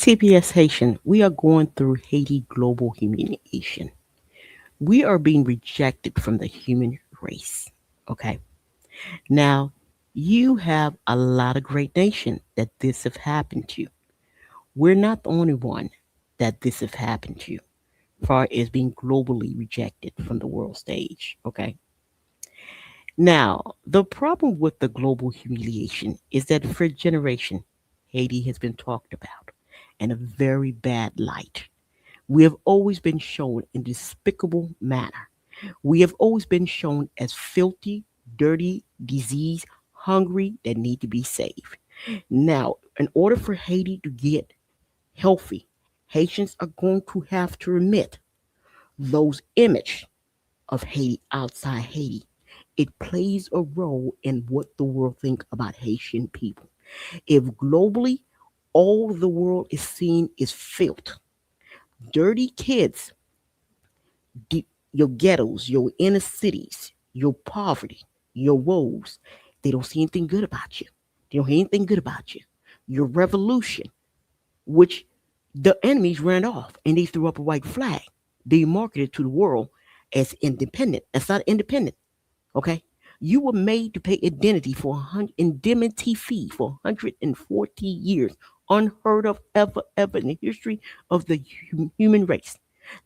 TPS Haitian, we are going through Haiti global humiliation. We are being rejected from the human race. Okay. Now, you have a lot of great nation that this have happened to. We're not the only one that this have happened to, far as being globally rejected from the world stage. Okay. Now, the problem with the global humiliation is that for a generation, Haiti has been talked about in a very bad light. We have always been shown in despicable manner. We have always been shown as filthy, dirty, diseased, hungry that need to be saved. Now, in order for Haiti to get healthy, Haitians are going to have to remit those image of Haiti outside Haiti. It plays a role in what the world think about Haitian people. If globally all the world is seen is filth, dirty kids, your ghettos, your inner cities, your poverty, your woes, they don't see anything good about you. They don't hear anything good about you. Your revolution, which the enemies ran off and they threw up a white flag. They marketed to the world as independent. That's not independent. Okay? You were made to pay identity for indemnity fee for 140 years, unheard of ever in the history of the human race.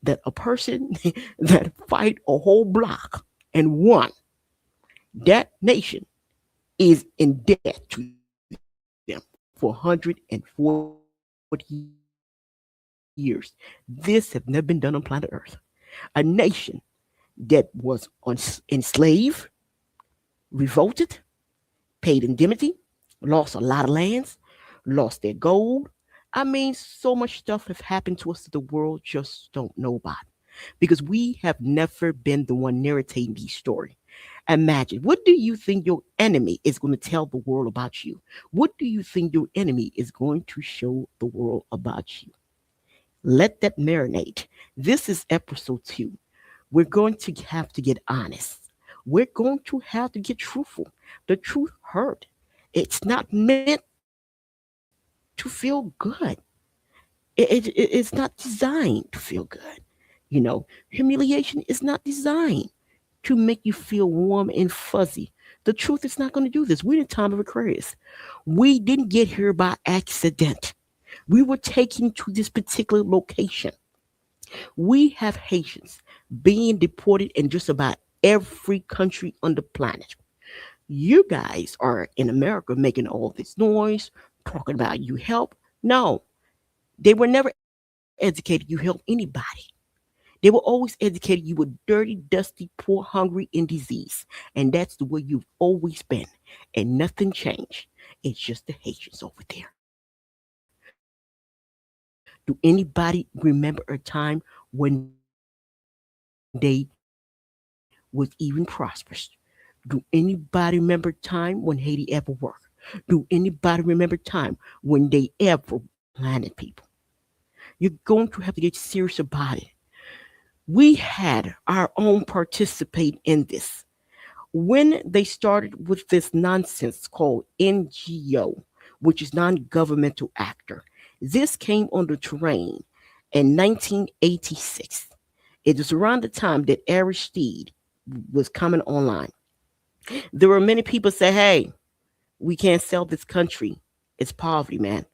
That a person that fight a whole block and won, that nation is in debt to them for 140 years. This have never been done on planet Earth. A nation that was enslaved, revolted, paid indemnity, lost a lot of lands, lost their gold. I mean, so much stuff have happened to us that the world just don't know about because we have never been the one narrating these stories. Imagine, what do you think your enemy is going to tell the world about you? What do you think your enemy is going to show the world about you? Let that marinate. This is episode 2. We're going to have to get honest. We're going to have to get truthful. The truth hurt. It's not meant to feel good. It's not designed to feel good. Humiliation is not designed to make you feel warm and fuzzy. The truth is not going to do this. We're in a time of Aquarius. We didn't get here by accident. We were taken to this particular location. We have Haitians being deported in just about every country on the planet. You guys are in America making all this noise, talking about you help. No, they were never educated you help anybody. They were always educated you were dirty, dusty, poor, hungry, and diseased. And that's the way you've always been. And nothing changed. It's just the Haitians over there. Do anybody remember a time when they was even prosperous? Do anybody remember a time when Haiti ever worked? Do anybody remember a time when they ever planted people? You're going to have to get serious about it. We had our own participate in this. When they started with this nonsense called NGO, which is non-governmental actor, this came on the terrain in 1986. It was around the time that Aristide was coming online. There were many people say, "Hey, we can't sell this country. It's poverty, man.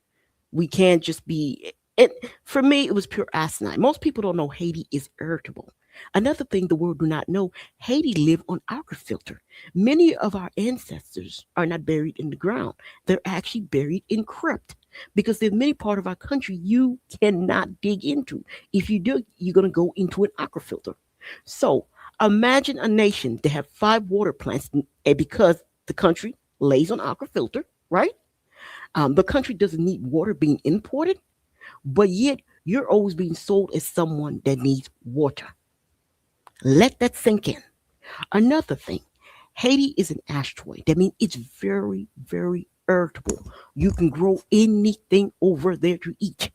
We can't just be." It for me, it was pure asinine. Most people don't know Haiti is irritable. Another thing the world do not know: Haiti live on agriculture. Many of our ancestors are not buried in the ground; they're actually buried in crypt because there's many part of our country you cannot dig into. If you do, you're gonna go into an aquafilter. So imagine a nation that have 5 water plants, and because the country lays on aquafilter, right? The country doesn't need water being imported, but yet you're always being sold as someone that needs water. Let that sink in. Another thing, Haiti is an asteroid. That means it's very, very irritable. You can grow anything over there to eat.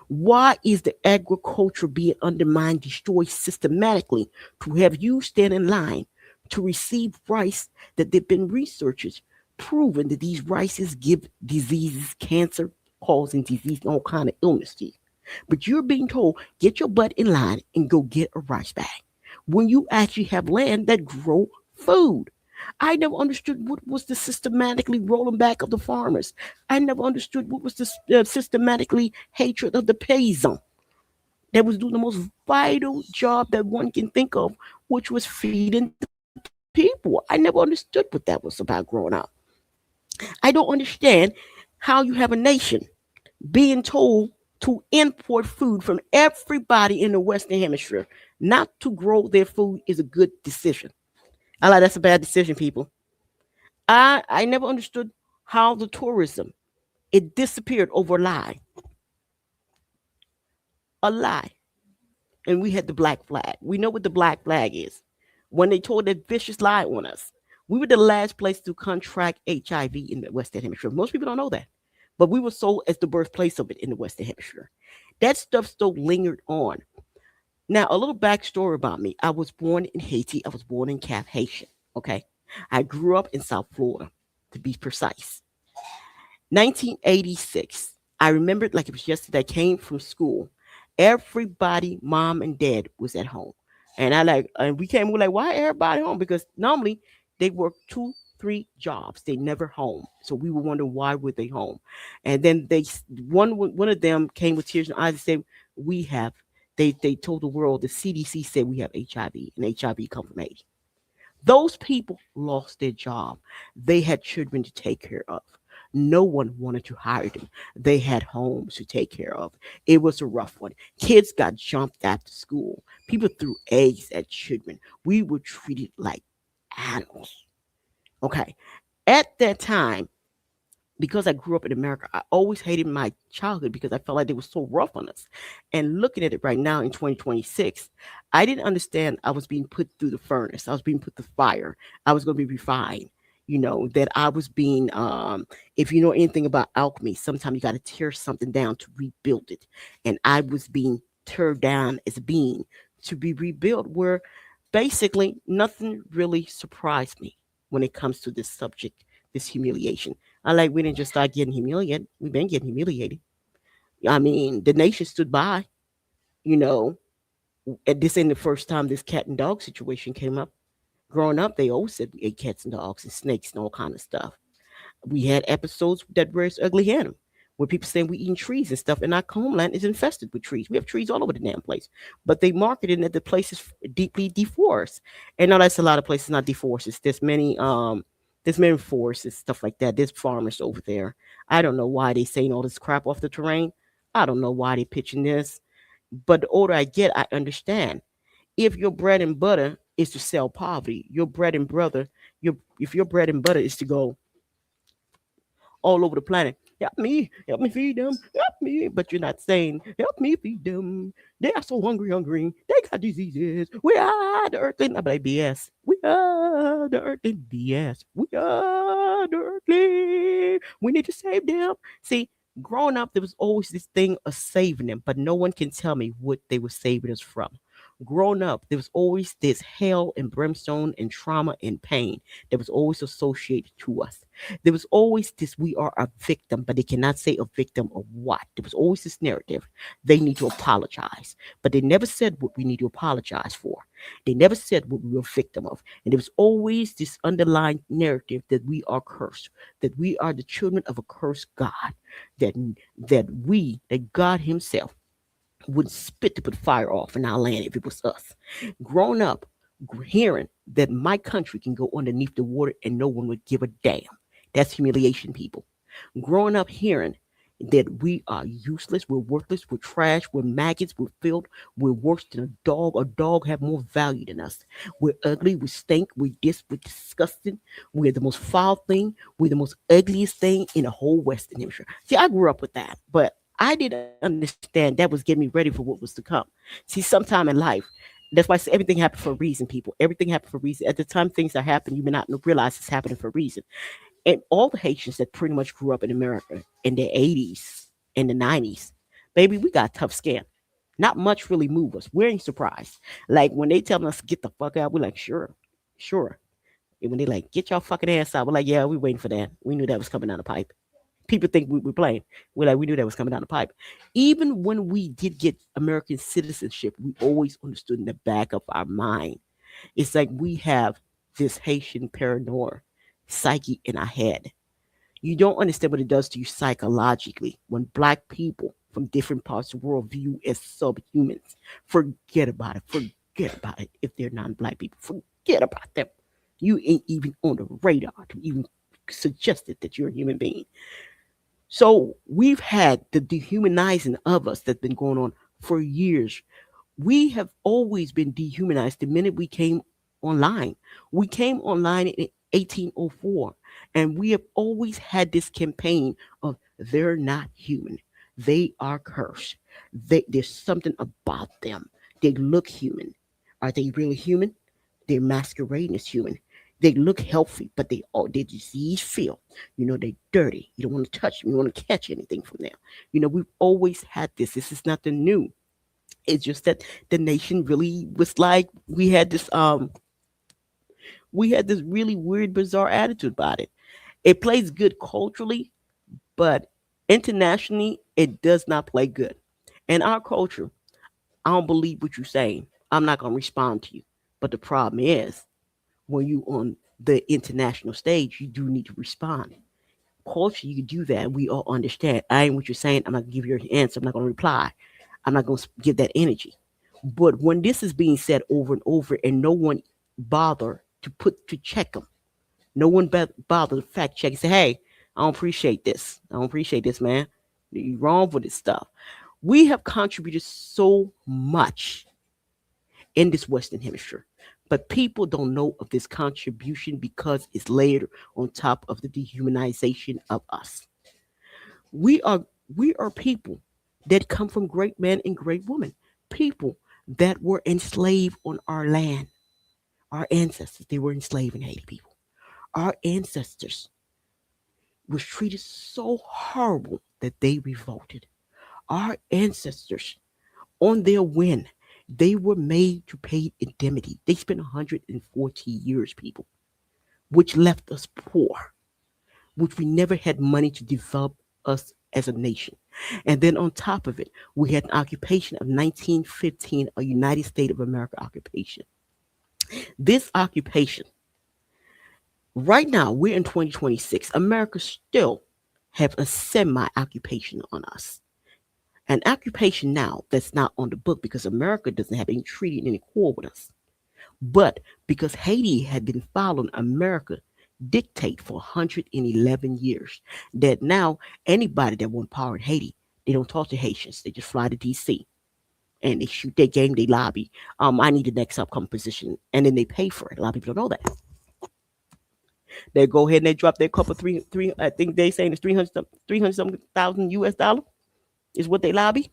Why is the agriculture being undermined, destroyed systematically to have you stand in line to receive rice that there've been researchers proven that these rices give diseases, cancer, causing disease and all kind of illness to you. But you're being told, get your butt in line and go get a rice bag. When you actually have land that grow food. I never understood what was the systematically rolling back of the farmers. I never understood what was the systematically hatred of the paysan that was doing the most vital job that one can think of, which was feeding the people. I never understood what that was about growing up. I don't understand how you have a nation being told to import food from everybody in the Western Hemisphere. Not to grow their food is a good decision. I like that's a bad decision, people. I never understood how the tourism it disappeared over a lie, and we had the black flag. We know what the black flag is. When they told that vicious lie on us, we were the last place to contract HIV in the Western Hemisphere. Most people don't know that, but we were sold as the birthplace of it in the Western Hemisphere. That stuff still lingered on. Now, a little backstory about me. I was born in Haiti. I was born in Cap Haitian. Okay. I grew up in South Florida, to be precise. 1986. I remember it like it was yesterday. I came from school. Everybody, mom and dad, was at home. And we came, we're like, why everybody home? Because normally they work two, three jobs. They never home. So we were wondering why were they home? And then one of them came with tears in eyes and said, we have, they told the world, the CDC said we have HIV and HIV come from Haiti. Those people lost their job. They had children to take care of. No one wanted to hire them. They had homes to take care of. It was a rough one. Kids got jumped after school. People threw eggs at children. We were treated like animals. Okay. At that time, because I grew up in America, I always hated my childhood because I felt like they were so rough on us. And looking at it right now in 2026, I didn't understand I was being put through the furnace. I was being put through fire. I was going to be refined. That I was being, if you know anything about alchemy, sometimes you got to tear something down to rebuild it. And I was being teared down as a being to be rebuilt, where basically nothing really surprised me when it comes to this subject, this humiliation. I like we didn't just start getting humiliated. We've been getting humiliated. I mean, the nation stood by, you know, and this ain't the first time this cat and dog situation came up. Growing up, they always said we ate cats and dogs and snakes and all kind of stuff. We had episodes that were as ugly animal, where people saying we eating trees and stuff, and our homeland is infested with trees. We have trees all over the damn place, but they marketed that the place is deeply deforested. And now that's a lot of places not deforested. There's many forests and stuff like that. There's farmers over there. I don't know why they saying all this crap off the terrain. I don't know why they pitching this, but the older I get, I understand. If your bread and butter is to sell poverty, your bread and brother, your if your bread and butter is to go all over the planet. Help me feed them, help me. But you're not saying, help me feed them. They are so hungry, hungry. They got diseases. We are the earthling. I'm like, BS. We are the earthling. BS. We are the earthling. We need to save them. See, growing up, there was always this thing of saving them, but no one can tell me what they were saving us from. Growing up, there was always this hell and brimstone and trauma and pain that was always associated to us. There was always this we are a victim, but they cannot say a victim of what. There was always this narrative. They need to apologize. But they never said what we need to apologize for. They never said what we were a victim of. And there was always this underlying narrative that we are cursed, that we are the children of a cursed God, that that God Himself would spit to put fire off in our land if it was us. Growing up, hearing that my country can go underneath the water and no one would give a damn. That's humiliation, people. Growing up, hearing that we are useless, we're worthless, we're trash, we're maggots, we're filth, we're worse than a dog. A dog have more value than us. We're ugly, we stink, we're disgusting, we're the most foul thing, we're the most ugliest thing in the whole Western Hemisphere. See, I grew up with that, but I didn't understand that was getting me ready for what was to come. See, sometime in life, that's why I say everything happened for a reason, people. Everything happened for a reason. At the time things are happening, you may not realize it's happening for a reason. And all the Haitians that pretty much grew up in America in the 80s and the 90s, baby, we got tough skin. Not much really move us. We ain't surprised. Like when they tell us get the fuck out, we're like, sure, sure. And when they like, get your fucking ass out, we're like, yeah, we waiting for that. We knew that was coming down the pipe. People think we're playing. We're like, we knew that was coming down the pipe. Even when we did get American citizenship, we always understood in the back of our mind. It's like we have this Haitian paranoia psyche in our head. You don't understand what it does to you psychologically when black people from different parts of the world view you as subhumans. Forget about it. Forget about it. If they're non-black people, forget about them. You ain't even on the radar to even suggest it that you're a human being. So we've had the dehumanizing of us that's been going on for years. We have always been dehumanized the minute we came online. We came online in 1804, and we have always had this campaign of they're not human. They are cursed. There's something about them. They look human. Are they really human? They're masquerading as human. They look healthy, but they disease feel. They're dirty. You don't want to touch them. You don't want to catch anything from them. We've always had this. This is nothing new. It's just that the nation really was like we had this really weird, bizarre attitude about it. It plays good culturally, but internationally, it does not play good. In our culture, I don't believe what you're saying. I'm not gonna respond to you. But the problem is, when you on the international stage, you do need to respond. Culture, you can do that. We all understand. I ain't what you're saying. I'm not gonna give you an answer. I'm not gonna reply. I'm not gonna give that energy. But when this is being said over and over, and no one bother to check them, no one bother to fact check and say, "Hey, I don't appreciate this. I don't appreciate this, man. You're wrong with this stuff." We have contributed so much in this Western Hemisphere, but people don't know of this contribution because it's layered on top of the dehumanization of us. We are we are people that come from great men and great women, people that were enslaved on our land. Our ancestors, they were enslaved in Haiti, people. Our ancestors was treated so horrible that they revolted. Our ancestors, on their win, they were made to pay indemnity. They spent 140 years, people, which left us poor, which we never had money to develop us as a nation. And then on top of it, we had an occupation of 1915, a United States of America occupation. This occupation, right now, we're in 2026. America still have a semi-occupation on us. An occupation now that's not on the book because America doesn't have any treaty and any core with us. But because Haiti had been following America dictate for 111 years, that now anybody that want power in Haiti, they don't talk to Haitians. They just fly to DC and they shoot their game, they lobby. I need the next upcoming position, and then they pay for it. A lot of people don't know that. They go ahead and they drop their couple three. I think they saying it's 300 something thousand US dollar is what they lobby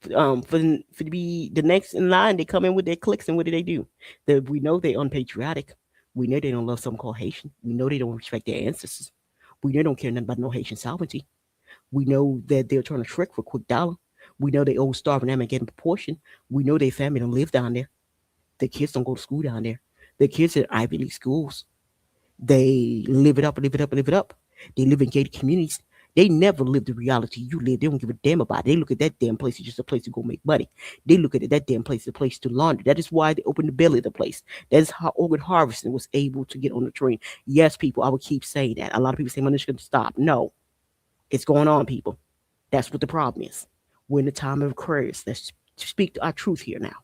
for to be the next in line. They come in with their clicks, and what do? We know they're unpatriotic. We know they don't love something called Haitian. We know they don't respect their ancestors. We know they don't care nothing about no Haitian sovereignty. We know that they're trying to trick for a quick dollar. We know they owe starving them and getting proportion. We know their family don't live down there. Their kids don't go to school down there. Their kids are at Ivy League schools. They live it up, live it up, live it up. They live in gated communities. They never live the reality you live. They don't give a damn about it. They look at that damn place as just a place to go make money. They look at it, that damn place as a place to launder. That is why they opened the belly of the place. That is how organ harvesting was able to get on the train. Yes, people, I would keep saying that. A lot of people say money's going to stop. No, it's going on, people. That's what the problem is. We're in the time of Aquarius. Let's speak to our truth here now.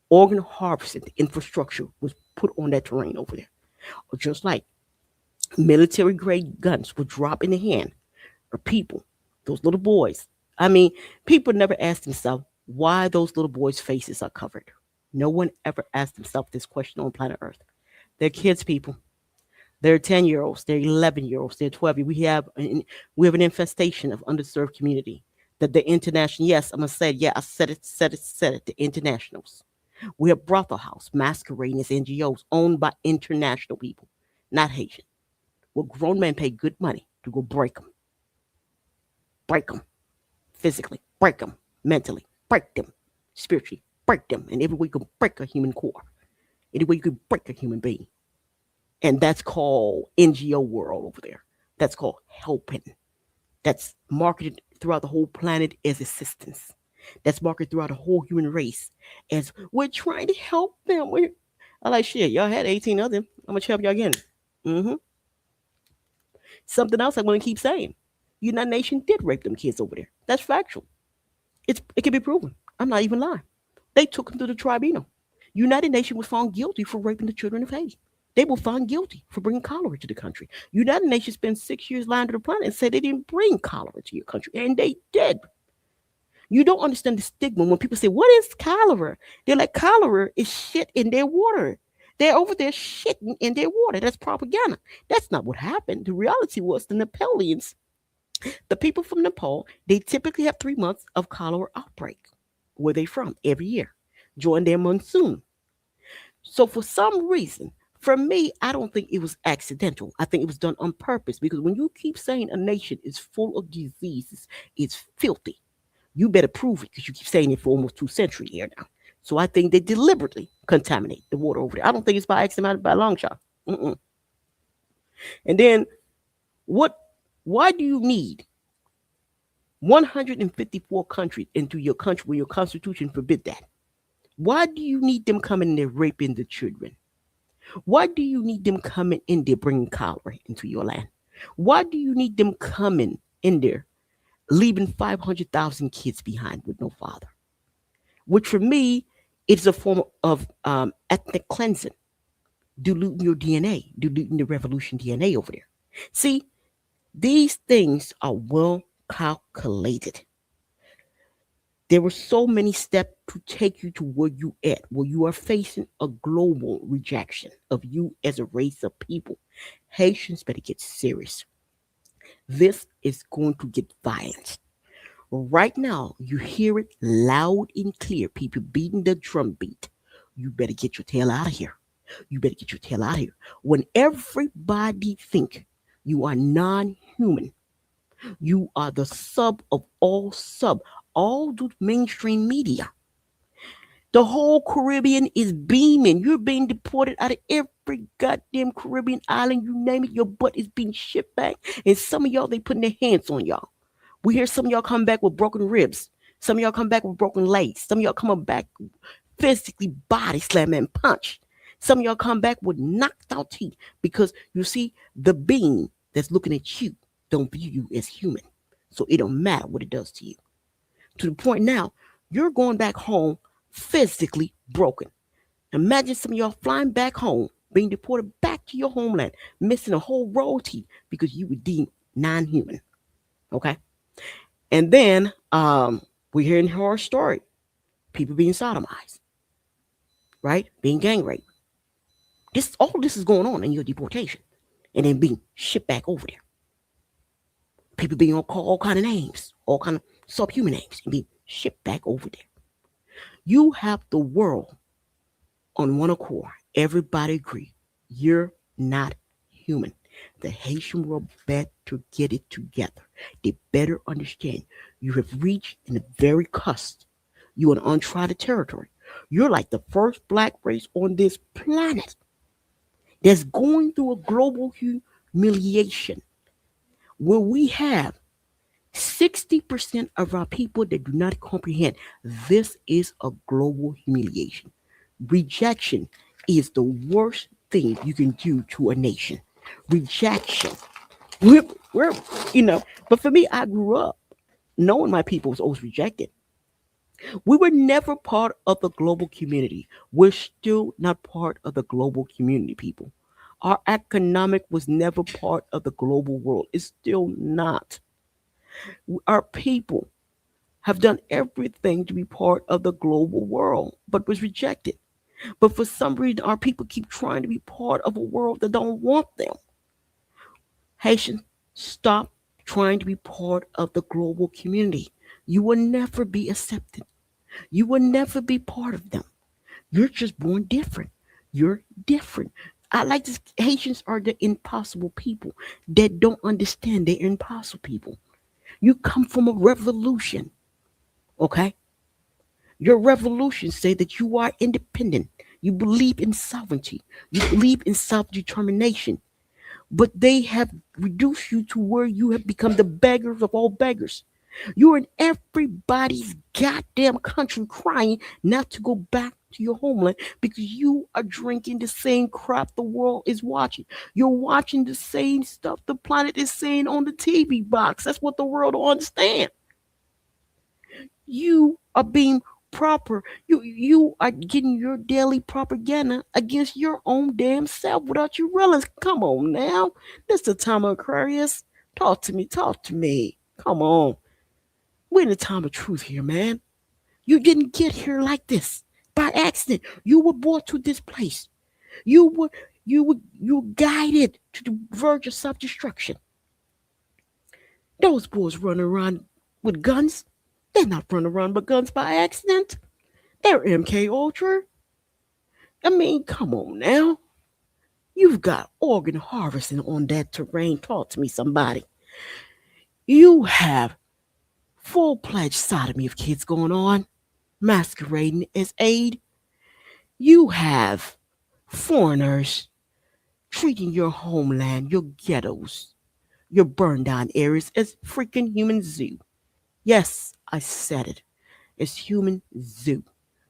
Organ harvesting, the infrastructure was put on that terrain over there. Just like military grade guns would drop in the hand of people, those little boys. I mean, people never ask themselves why those little boys' faces are covered. No one ever asked themselves this question on planet Earth. They're kids, people. They're 10-year-olds. They're 11-year-olds. They're 12. We have an infestation of underserved community. That the international, yes, I'm gonna say it. Yeah, I said it. The internationals. We have brothel house masquerading as NGOs owned by international people, not Haitian. Well, grown men pay good money to go break them physically, break them mentally, break them spiritually, break them, and every way you can break a human core, any way you can break a human being, and that's called NGO world over there. That's called helping. that's marketed throughout the whole planet as assistance. That's marketed throughout the whole human race as we're trying to help them. I like shit. Y'all had 18 of them. I'm gonna help y'all again. hmm Something else I want to keep saying. United Nations did rape them kids over there. That's factual. It can be proven. I'm not even lying. They took them to the tribunal. United Nations was found guilty for raping the children of Haiti. They were found guilty for bringing cholera to the country. United Nations spent 6 years lying to the planet and said they didn't bring cholera to your country, and they did. You don't understand the stigma when people say, "What is cholera?" They're like, "Cholera is shit in their water. They're over there shitting in their water. That's propaganda." That's not what happened. The reality was the Nepalians, the people from Nepal, they typically have 3 months of cholera outbreak. Where they from? Every year during their monsoon. So for some reason, for me, I don't think it was accidental. I think it was done on purpose because when you keep saying a nation is full of diseases, it's filthy, you better prove it because you keep saying it for almost 2 centuries here now. So I think they deliberately contaminate the water over there. I don't think it's by accident by a long shot. Mm-mm. And then what? Why do you need 154 countries into your country where your constitution forbid that? Why do you need them coming in there raping the children? Why do you need them coming in there bringing cholera into your land? Why do you need them coming in there leaving 500,000 kids behind with no father? Which for me is a form of ethnic cleansing, diluting your DNA, diluting the revolution DNA over there. See, these things are well calculated. There were so many steps to take you to where you at, where you are facing a global rejection of you as a race of people. Haitians better get serious. This is going to get violent. Right now, you hear it loud and clear. People beating the drum beat. You better get your tail out of here. You better get your tail out of here. When everybody think you are non-human, you are the sub of all sub. All the mainstream media. The whole Caribbean is beaming. You're being deported out of every goddamn Caribbean island. You name it, your butt is being shipped back. And some of y'all, they putting their hands on y'all. We hear some of y'all come back with broken ribs. Some of y'all come back with broken legs. Some of y'all come back physically body slam and punch. Some of y'all come back with knocked out teeth because you see the being that's looking at you don't view you as human. So it don't matter what it does to you. To the point now, you're going back home physically broken. Imagine some of y'all flying back home, being deported back to your homeland, missing a whole row of teeth because you were deemed non-human. Okay? And then we're hearing horror story. People being sodomized, right? Being gang raped. All this is going on in your deportation. And then being shipped back over there. People being called all kind of names, all kind of subhuman names, and being shipped back over there. You have the world on one accord. Everybody agree. You're not human. The Haitian world better get it together. They better understand you have reached in the very cusp. You're on uncharted territory. You're like the first black race on this planet that's going through a global humiliation where we have 60% of our people that do not comprehend this is a global humiliation. Rejection is the worst thing you can do to a nation. Rejection. We're but for me, I grew up knowing my people was always rejected. We were never part of the global community. We're still not part of the global community, people. Our economic was never part of the global world. It's still not. Our people have done everything to be part of the global world, but was rejected. But for some reason, our people keep trying to be part of a world that don't want them. Haitians, stop trying to be part of the global community. You will never be accepted. You will never be part of them. You're just born different. You're different. I like this. Haitians are the impossible people that don't understand they're impossible people. You come from a revolution, okay? Your revolution say that you are independent. You believe in sovereignty. You believe in self-determination. but they have reduced you to where you have become the beggars of all beggars. You're in everybody's goddamn country crying not to go back to your homeland because you are drinking the same crap the world is watching. You're watching the same stuff the planet is saying on the TV box. That's what the world don't understand. You are being proper. You are getting your daily propaganda against your own damn self without you realize. Come on now. This the time of Aquarius. Talk to me. Talk to me. Come on. We're in the time of truth here, man. You didn't get here like this by accident. You were brought to this place. You were you were guided to the verge of self-destruction. Those boys running around with guns. They're not running around with guns by accident. They're MK Ultra. I mean, come on now. You've got organ harvesting on that terrain. Talk to me, somebody. You have full-fledged sodomy of kids going on, masquerading as aid. You have foreigners treating your homeland, your ghettos, your burned down areas as freaking human zoo. Yes, I said it. It's human zoo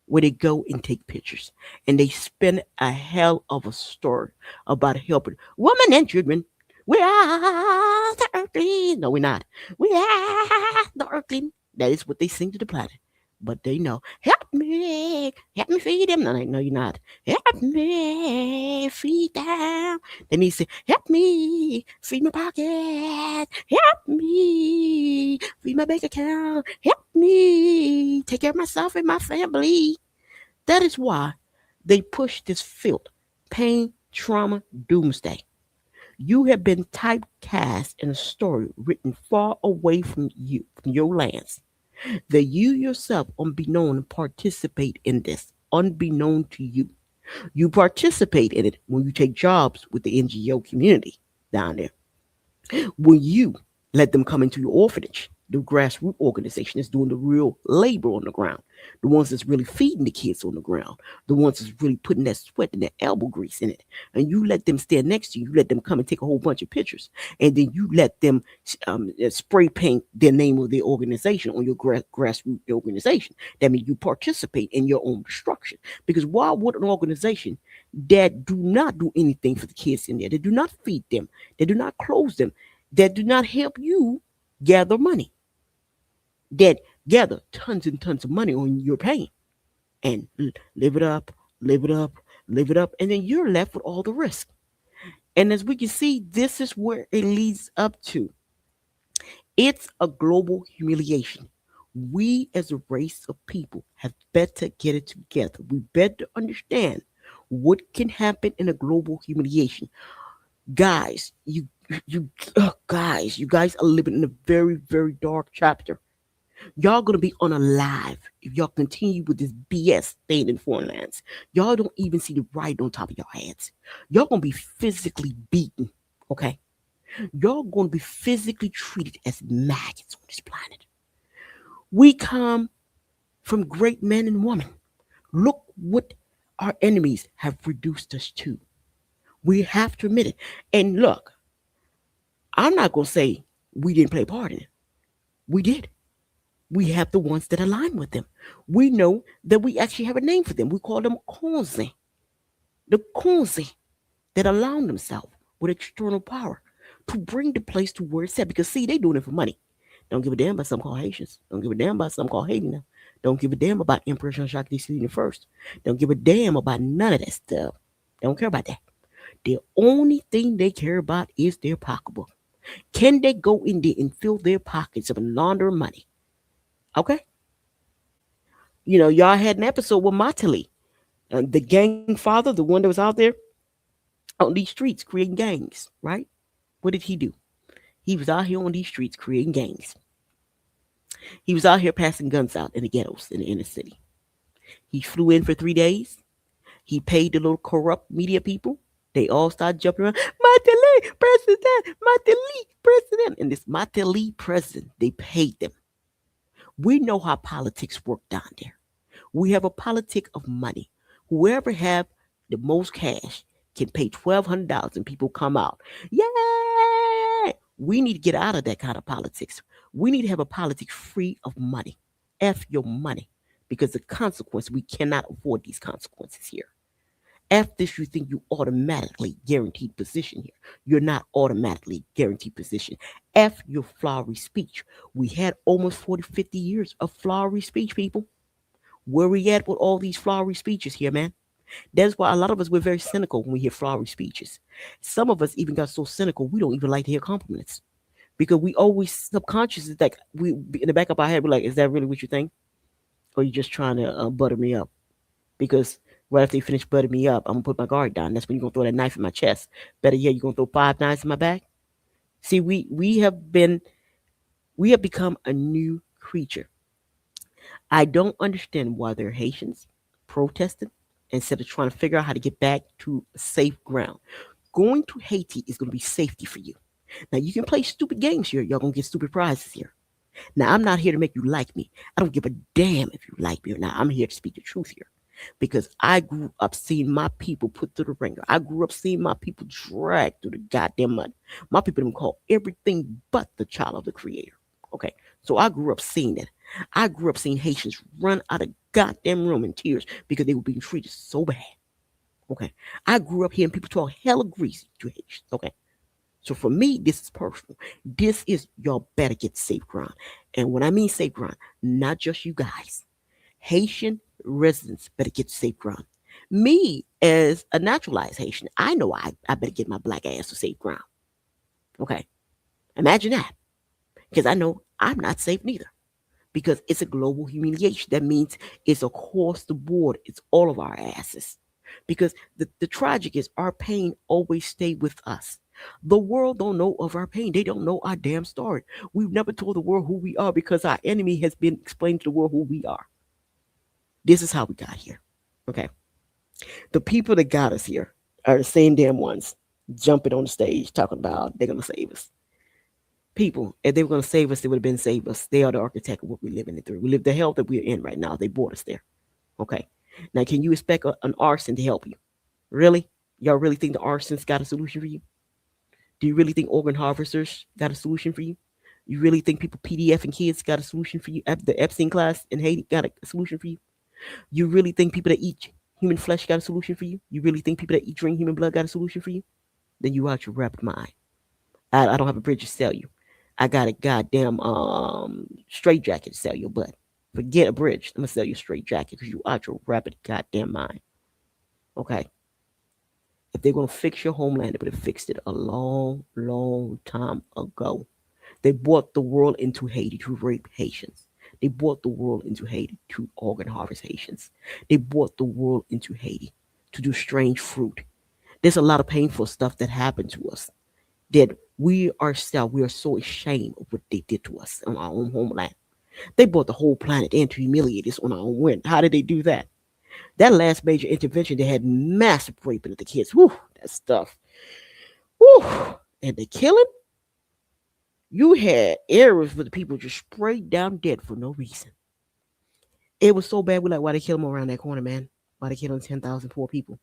where they go and take pictures and they spin a hell of a story about helping women and children. We are the earthling. No, we're not. We are the earthling. That is what they sing to the planet. But they know, help me feed them. No, no, you're not. Help me feed them. Then he say, help me feed my pocket. Help me feed my bank account. Help me take care of myself and my family. That is why they push this filth, pain, trauma, doomsday. You have been typecast in a story written far away from you, from your lands. That you yourself, unbeknown, participate in this, unbeknown to you. You participate in it when you take jobs with the NGO community down there. When you let them come into your orphanage, the grassroots organization is doing the real labor on the ground, the ones that's really feeding the kids on the ground, the ones that's really putting that sweat and that elbow grease in it. And you let them stand next to you, you let them come and take a whole bunch of pictures, and then you let them spray paint the name of the organization on your grassroots organization. That means you participate in your own destruction. Because why would an organization that do not do anything for the kids in there, that do not feed them, that do not clothe them, that do not help you gather money, that gather tons and tons of money on your pain and live it up, live it up, live it up, and then you're left with all the risk. And as we can see, this is where it leads up to. It's a global humiliation. We as a race of people have better get it together. We better understand what can happen in a global humiliation. Guys, you guys are living in a very, very dark chapter. Y'all gonna be unalive if y'all continue with this BS staying in foreign lands. Y'all don't even see the right on top of your heads. Y'all gonna be physically beaten, okay? Y'all gonna be physically treated as maggots on this planet. We come from great men and women. Look what our enemies have reduced us to. We have to admit it. And look, I'm not gonna say we didn't play a part in it. We did. We have the ones that align with them. We know that we actually have a name for them. We call them Konzi. The Konzi that allow themselves with external power to bring the place to where it's at. Because see, they doing it for money. Don't give a damn about some called Haitians. Don't give a damn about some called Haiti now. Don't give a damn about Emperor Jacques the first. Don't give a damn about none of that stuff. Don't care about that. The only thing they care about is their pocketbook. Can they go in there and fill their pockets and launder money? Okay? You know, y'all had an episode with Matali, the gang father, the one that was out there on these streets creating gangs, right? What did he do? He was out here on these streets creating gangs. He was out here passing guns out in the ghettos in the inner city. He flew in for 3 days. He paid the little corrupt media people. They all started jumping around. Matali, president, Matali, president. And this Matali president, they paid them. We know how politics work down there. We have a politic of money. Whoever have the most cash can pay $1,200 and people come out. Yeah, we need to get out of that kind of politics. We need to have a politics free of money. F your money, because the consequence, we cannot afford these consequences here. F this, you think you automatically guaranteed position here. You're not automatically guaranteed position. F your flowery speech. We had almost 40, 50 years of flowery speech, people. Where we at with all these flowery speeches here, man? That's why a lot of us, we're very cynical when we hear flowery speeches. Some of us even got so cynical we don't even like to hear compliments, because we always subconsciously, like, we in the back of our head, we're like, is that really what you think, or you just trying to butter me up? Because right after you finish buttering me up, I'm gonna put my guard down. That's when you're gonna throw that knife in my chest. Better yet, you're gonna throw 5 knives in my back. See, we have become a new creature. I don't understand why they're Haitians protesting instead of trying to figure out how to get back to safe ground. Going to Haiti is going to be safety for you. Now, you can play stupid games here. Y'all going to get stupid prizes here. Now, I'm not here to make you like me. I don't give a damn if you like me or not. I'm here to speak the truth here, because I grew up seeing my people put through the ringer. I grew up seeing my people dragged through the goddamn mud. My people didn't call everything but the child of the creator. Okay, so I grew up seeing it. I grew up seeing Haitians run out of goddamn room in tears because they were being treated so bad. Okay, I grew up hearing people talk hella greasy to Haitians. Okay, so for me, this is personal. This is, y'all better get safe ground. And when I mean safe ground, not just you guys. Haitian residents better get safe ground. Me, as a naturalized Haitian, I know I better get my black ass to safe ground. Okay, imagine that. Because I know I'm not safe neither. Because it's a global humiliation. That means it's across the board. It's all of our asses. Because the tragic is, our pain always stay with us. The world don't know of our pain. They don't know our damn story. We've never told the world who we are, because our enemy has been explaining to the world who we are. This is how we got here. Okay. The people that got us here are the same damn ones jumping on the stage talking about they're gonna save us. People, if they were gonna save us, they would have been saved us. They are the architect of what we're living through. We live the hell that we're in right now. They brought us there. Okay. Now, can you expect an arson to help you? Really? Y'all really think the arson's got a solution for you? Do you really think organ harvesters got a solution for you? You really think people PDF and kids got a solution for you? The Epstein class in Haiti got a solution for you? You really think people that eat human flesh got a solution for you? You really think people that eat drink human blood got a solution for you? Then you out your rapid mind. I don't have a bridge to sell you. I got a goddamn straight jacket to sell your butt. Forget a bridge. I'm gonna sell you a straight jacket because you out your rapid goddamn mind. Okay. If they're gonna fix your homeland, they would have fixed it a long, long time ago. They brought the world into Haiti to rape Haitians. They brought the world into Haiti to organ harvest Haitians. They brought the world into Haiti to do strange fruit. There's a lot of painful stuff that happened to us, that we ourselves, we are so ashamed of what they did to us on our own homeland. They brought the whole planet in to humiliate us on our own wind. How did they do that? That last major intervention, they had massive raping of the kids. Whew, that stuff. Whew. And the killing, you had areas where the people just sprayed down dead for no reason. It was so bad. We're like, why they kill them around that corner, man? Why they killing 10,000 poor people?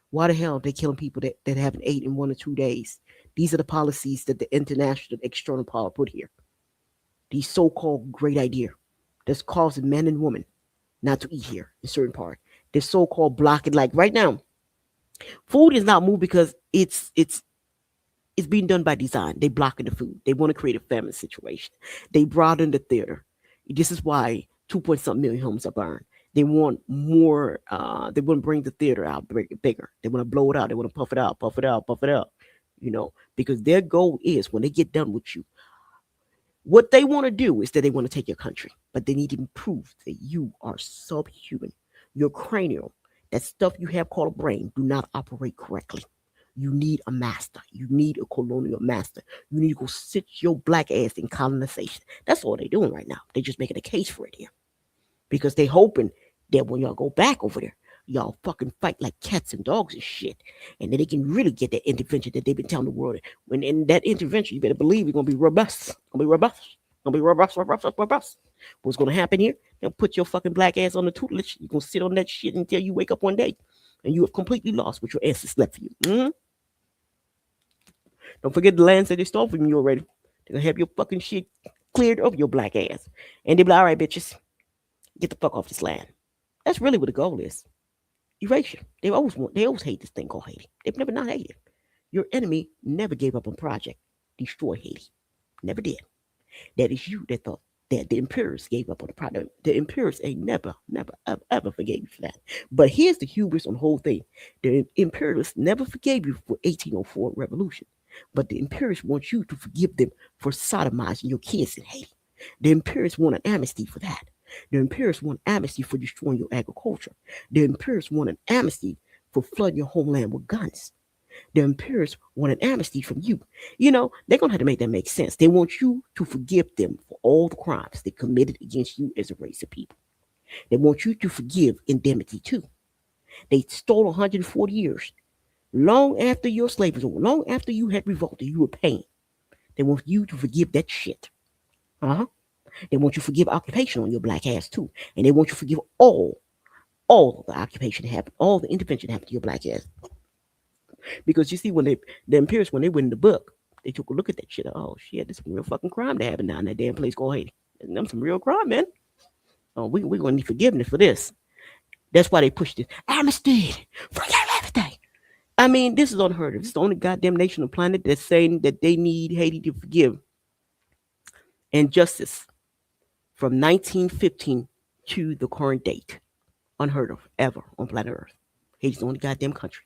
Why the hell are they killing people that haven't ate in 1 or 2 days? These are the policies that the international external power put here. These so-called great idea that's causing men and women not to eat here in certain part. This so-called blocking, like right now, food is not moved because it's being done by design. They blocking the food. They want to create a famine situation. They brought in the theater. This is why 2 point something million homes are burned. They want more. They want to bring the theater out, break it bigger. They want to blow it out. They want to puff it out, puff it out, puff it out. Because their goal is, when they get done with you, what they want to do is that they want to take your country, but they need to prove that you are subhuman. Your cranial, that stuff you have called a brain, do not operate correctly. You need a master. You need a colonial master. You need to go sit your black ass in colonization. That's all they're doing right now. They're just making a case for it here, because they hoping that when y'all go back over there, y'all fucking fight like cats and dogs and shit, and then they can really get that intervention that they've been telling the world. When in that intervention, you better believe it's gonna be robust. Gonna be robust. Gonna be robust, robust, robust. What's gonna happen here? They'll put your fucking black ass on the tutelage. You're gonna sit on that shit until you wake up one day. and you have completely lost what your ancestors left for you. Don't forget the lands that they stole from you already. They're gonna have your fucking shit cleared of your black ass. And they be like, all right, bitches, get the fuck off this land. That's really what the goal is. Erasure. They always hate this thing called Haiti. They've never not hated. Your enemy never gave up on project. Destroy Haiti. Never did. That is you that thought that the imperialists gave up on the project. The imperialists ain't ever forgave you for that. But here's the hubris on the whole thing. The imperialists never forgave you for 1804 revolution. But the imperialists want you to forgive them for sodomizing your kids in Haiti. The imperialists want an amnesty for that. The imperialists want amnesty for destroying your agriculture. The imperialists want an amnesty for flooding your homeland with guns. The imperialists want an amnesty from you. They're going to have to make that make sense. They want you to forgive them for all the crimes they committed against you as a race of people. They want you to forgive indemnity too. They stole 140 years. Long after your slavery was over, long after you had revolted, you were paying. They want you to forgive that shit. Uh-huh. They want you to forgive occupation on your black ass too. And they want you to forgive all the occupation that happened, all the intervention that happened to your black ass. Because you see, when the imperialists, when they went in the book, they took a look at that shit. Oh shit, this is some real fucking crime that happened down in that damn place called Haiti. And them some real crime, man. Oh, we're gonna need forgiveness for this. That's why they pushed this amnesty, forgive everything. I mean, this is unheard of. This is the only goddamn nation on the planet that's saying that they need Haiti to forgive injustice from 1915 to the current date. Unheard of ever on planet Earth. Haiti's the only goddamn country.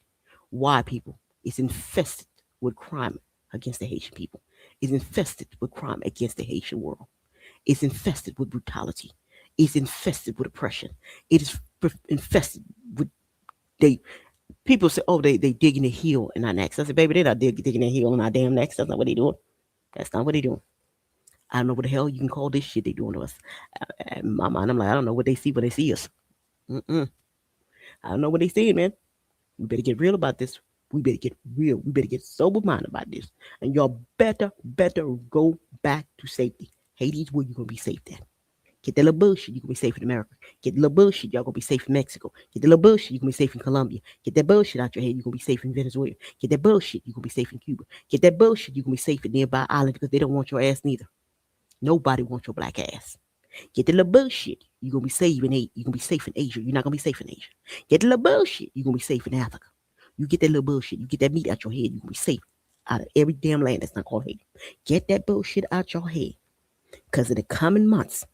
Why, people? It's infested with crime against the Haitian people. It's infested with crime against the Haitian world. It's infested with brutality. It's infested with oppression. It is infested with they. People say, "Oh, they digging a heel in our necks." I said, "Baby, they're not digging a heel in our damn necks. That's not what they doing. That's not what they doing. I don't know what the hell you can call this shit they doing to us." In my mind, I'm like, I don't know what they see when they see us. Mm-mm. I don't know what they see, man. We better get real about this. We better get real. We better get sober minded about this. And y'all better go back to safety. Haiti's where you're gonna be safe at. Get that little bullshit, you're gonna be safe in America. Get the little bullshit, y'all gonna be safe in Mexico. Get the little bullshit, you're gonna be safe in Colombia. Get that bullshit out your head, you're gonna be safe in Venezuela. Get that bullshit, you're gonna be safe in Cuba. Get that bullshit, you're gonna be safe in nearby islands because they don't want your ass neither. Nobody wants your black ass. Get the little bullshit, you're gonna be safe in you're gonna be safe in Asia. You're not gonna be safe in Asia. Get the little bullshit, you're gonna be safe in Africa. You get that little bullshit, you get that meat out your head, you're gonna be safe out of every damn land that's not called Haiti. Get that bullshit out your head. Cause in the coming months,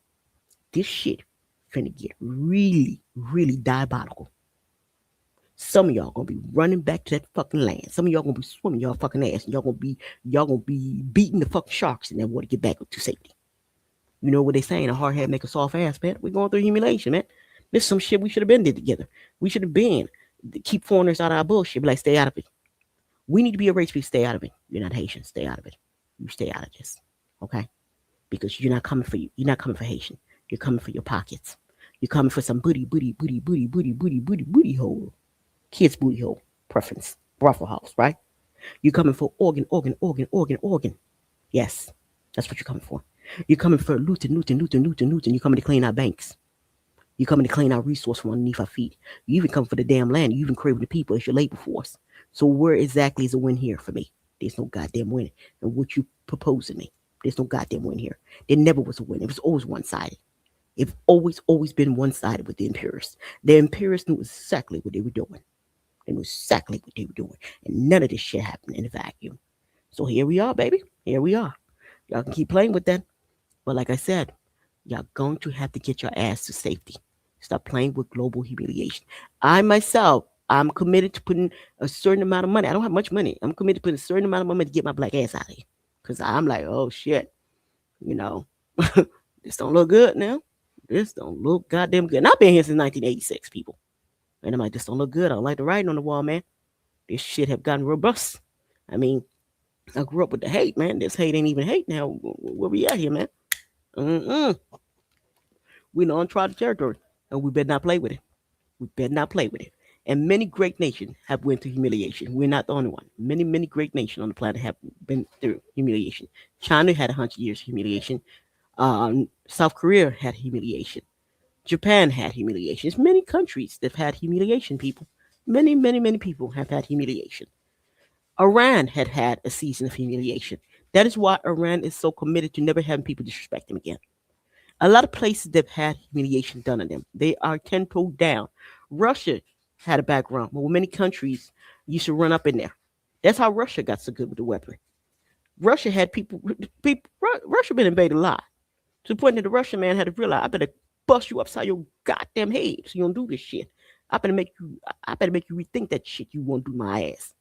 this shit finna get really diabolical. Some of y'all gonna be running back to that fucking land. Some of y'all gonna be swimming y'all fucking ass, and y'all gonna be beating the fucking sharks in that water to get back to safety. You know what they saying? A hard head make a soft ass, man. We're going through humiliation, man. This is some shit we should have been did together. We should have been keep foreigners out of our bullshit. Be like, stay out of it. We need to be a race. We stay out of it. You're not Haitian. Stay out of it. You stay out of this, okay? Because you're not coming for you. You're not coming for Haitian. You're coming for your pockets. You're coming for some booty hole. Kids booty hole preference. Brothel house, right? You're coming for organ. Yes, that's what you're coming for. You're coming for looting. You're coming to clean our banks. You're coming to clean our resource from underneath our feet. You even come for the damn land. You even craving the people as your labor force. So where exactly is the win here for me? There's no goddamn win. And what you proposing me? There's no goddamn win here. There never was a win. It was always one-sided. It's always been one-sided with the imperialists. The imperialists knew exactly what they were doing. They knew exactly what they were doing. And none of this shit happened in a vacuum. So here we are, baby. Here we are. Y'all can keep playing with that. But like I said, y'all going to have to get your ass to safety. Stop playing with global humiliation. I myself, I'm committed to putting a certain amount of money. I don't have much money. I'm committed to putting a certain amount of money to get my black ass out of here. Because I'm like, oh shit, you know, this don't look good now. This don't look goddamn good. And I've been here since 1986, people. And I'm like, this don't look good. I don't like the writing on the wall, man. This shit have gotten robust. I mean, I grew up with the hate, man. This hate ain't even hate now. Where we at here, man? We in uncharted territory, and we better not play with it. We better not play with it. And many great nations have went through humiliation. We're not the only one. Many great nations on the planet have been through humiliation. China had 100 years of humiliation. South Korea had humiliation. Japan had humiliation. There's many countries that have had humiliation, people. Many people have had humiliation. Iran had had a season of humiliation. That is why Iran is so committed to never having people disrespect them again. A lot of places they've had humiliation done on them. They are 10 toes down. Russia had a background where many countries used to run up in there. That's how Russia got so good with the weapon. Russia had Russia been invaded a lot. To the point that the Russian man had to realize, I better bust you upside your goddamn head so you don't do this shit. I better make you rethink that shit you want to do my ass.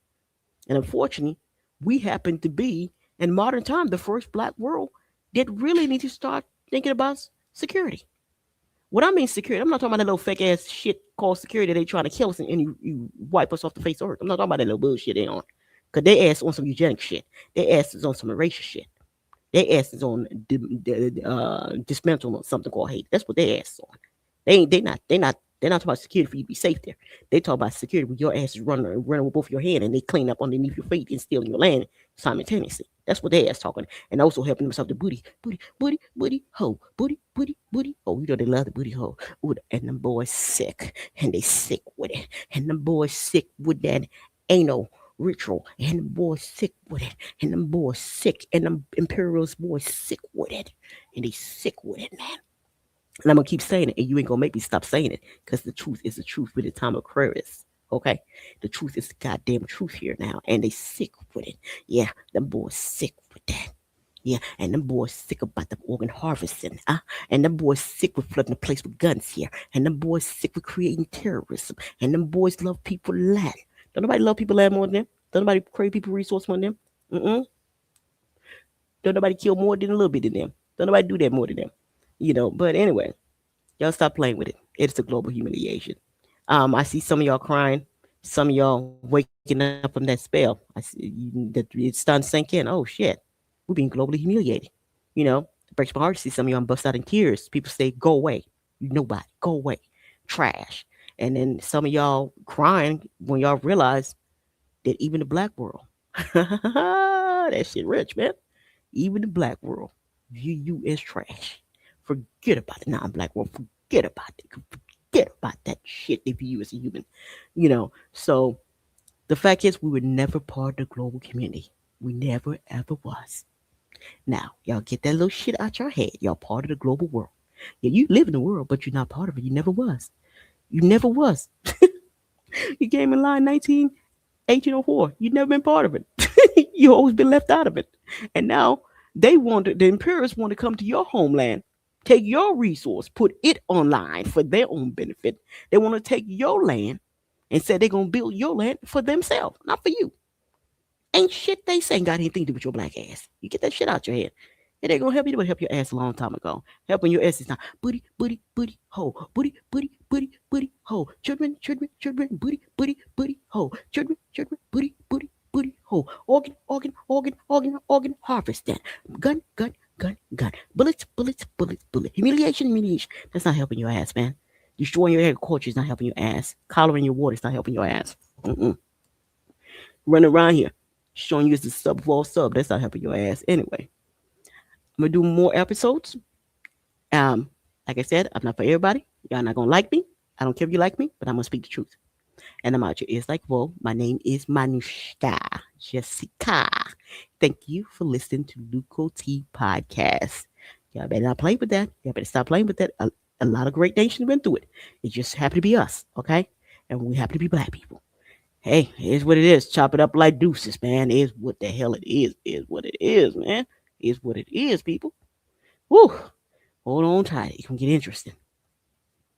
And unfortunately, we happen to be in modern time the first black world that really need to start thinking about security. What I mean security, I'm not talking about that little fake ass shit called security that they trying to kill us and you wipe us off the face of earth. I'm not talking about that little bullshit they on. Cause they ass on some eugenic shit. They ass is on some racial shit. They ass is on dismantle on something called hate. That's what they ass is on. They're not talking about security for you to be safe there. They talk about security when your ass is running with both your hand and they clean up underneath your feet and stealing your land simultaneously. That's what they ass talking. And also helping themselves the booty, ho. You know they love the booty hole. Ooh, and them boys sick. And they sick with it. And them boys sick with that anal ritual. And them boys sick with it. And them boys sick. And them imperialist boys sick with it. And they sick with it, man. And I'm gonna keep saying it, and you ain't gonna make me stop saying it, because the truth is the truth with the time of Aquarius. Okay, the truth is the goddamn truth here now, and they sick with it. Yeah, them boys sick with that. Yeah, and them boys sick about the organ harvesting. And them boys sick with flooding the place with guns here. And them boys sick with creating terrorism. And them boys love people land. Don't nobody love people land more than them. Don't nobody crave people resource more than them. Mm-mm. Don't nobody kill more than a little bit of them. Don't nobody do that more than them. But anyway, y'all stop playing with it. It's a global humiliation. I see some of y'all crying, some of y'all waking up from that spell. I see that it's starting to sink in. Oh shit, we're being globally humiliated. It breaks my heart to see some of y'all bust out in tears. People say, "Go away, you nobody, go away, trash." And then some of y'all crying when y'all realize that even the black world, that shit rich, man. Even the black world view you as trash. Forget about the non-black world. Forget about it. Forget about that shit they view you as a human. So the fact is, we were never part of the global community. We never ever was. Now, y'all get that little shit out your head. Y'all part of the global world. Yeah, you live in the world, but you're not part of it. You never was. You never was. You came in line 1804. You never been part of it. You always been left out of it. And now the imperialists want to come to your homeland, take your resource, put it online for their own benefit. They want to take your land and say they're gonna build your land for themselves, not for you. Ain't shit they saying got anything to do with your black ass. You get that shit out your head. It ain't gonna help you. It would help your ass a long time ago. Helping your ass is not booty, ho, ho, children, booty, ho, children, booty, ho, organ, harvest that. Gun. Bullet. Humiliation. That's not helping your ass, man. Destroying your agriculture is not helping your ass. Collaring your water is not helping your ass. Running around here, showing you as the sub of all sub. That's not helping your ass. Anyway, I'm gonna do more episodes. Um, like I said, I'm not for everybody. Y'all not gonna like me. I don't care if you like me, but I'm gonna speak the truth. And I'm out your ears like well. My name is Manushka Jessica. Thank you for listening to Luco T Podcast. Y'all better not play with that. Y'all better stop playing with that. A lot of great nations went through it. It just happened to be us, okay? And we happen to be black people. Hey, here's what it is. Chop it up like deuces, man. Is what the hell it is. Is what it is, man. Is what it is, people. Woo. Hold on tight. It can get interesting.